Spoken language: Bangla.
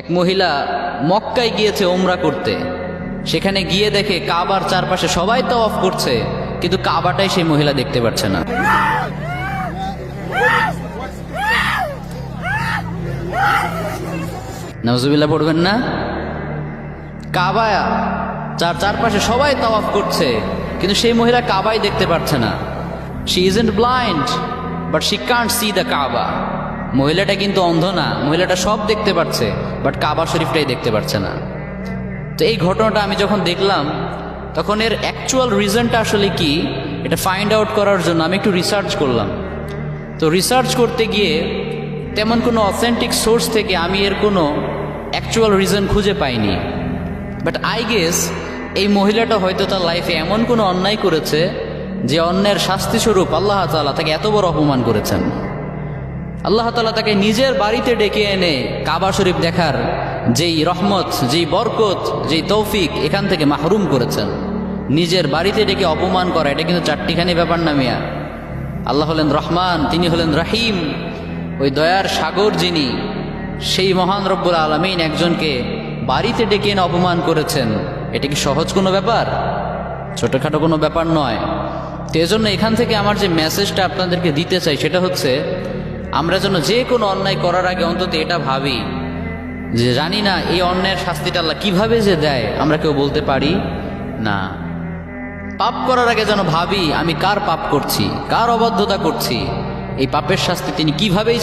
এক মহিলা মক্কায় গিয়েছে ওমরা করতে। সেখানে গিয়ে দেখে কাবার চারপাশে সবাই তাওয়াফ করছে, কিন্তু কাবাটাই সেই মহিলা দেখতে পাচ্ছে না। নাউজুবিল্লাহ পড়বেন না? কাবা চারপাশে সবাই তাওয়াফ করছে, কিন্তু সেই মহিলা কাবাই দেখতে পাচ্ছে না। She isn't blind but she can't see the কাবা। মহিলাটা কিন্তু অন্ধ না, মহিলাটা সব দেখতে পাচ্ছে, বাট কাবা শরীফটাই দেখতে পাচ্ছে না। তো এই ঘটনাটা আমি যখন দেখলাম, তখন এর অ্যাকচুয়াল রিজনটা আসলে কি এটা ফাইন্ড আউট করার জন্য আমি একটু রিসার্চ করলাম। তো রিসার্চ করতে গিয়ে তেমন কোনো অথেন্টিক সোর্স থেকে আমি এর কোনো অ্যাকচুয়াল রিজন খুঁজে পাইনি। বাট আই গেস এই মহিলাটা হয়তো তার লাইফে এমন কোনো অন্যায় করেছে যে অন্যের শাস্তিস্বরূপ আল্লাহ তাআলা তাকে এত বড় অপমান করেছেন। আল্লাহ তাআলা তাকে নিজের বাড়িতে ডেকে এনে কাবা শরীফ দেখার যেই রহমত, যেই বরকত, যেই তৌফিক এখান থেকে মাহরুম করেছেন। নিজের বাড়িতে ডেকে অপমান করা, এটা কিন্তু চারটিখানি ব্যাপার না মিয়া। আল্লাহ হলেন রহমান, তিনি হলেন রহিম, ওই দয়ার সাগর যিনি, সেই মহান রব্বুল আলামিন একজনকে বাড়িতে ডেকে এনে অপমান করেছেন। এটা কি সহজ কোনো ব্যাপার? ছোটোখাটো কোনো ব্যাপার নয়। তো এজন্য এখান থেকে আমার যে মেসেজটা আপনাদেরকে দিতে চাই সেটা হচ্ছে, আমরা যেন যে কোনো অন্যায় করার আগে অন্তত এটা ভাবি যে জানি না এই অন্যায়ের শাস্তিটা আল্লাহ কিভাবে যে দেয়, আমরা কেউ বলতে পারি না। পাপ করার আগে যেন ভাবি আমি কার পাপ করছি, কার অবাধ্যতা করছি, এই পাপের শাস্তি তিনি কিভাবেই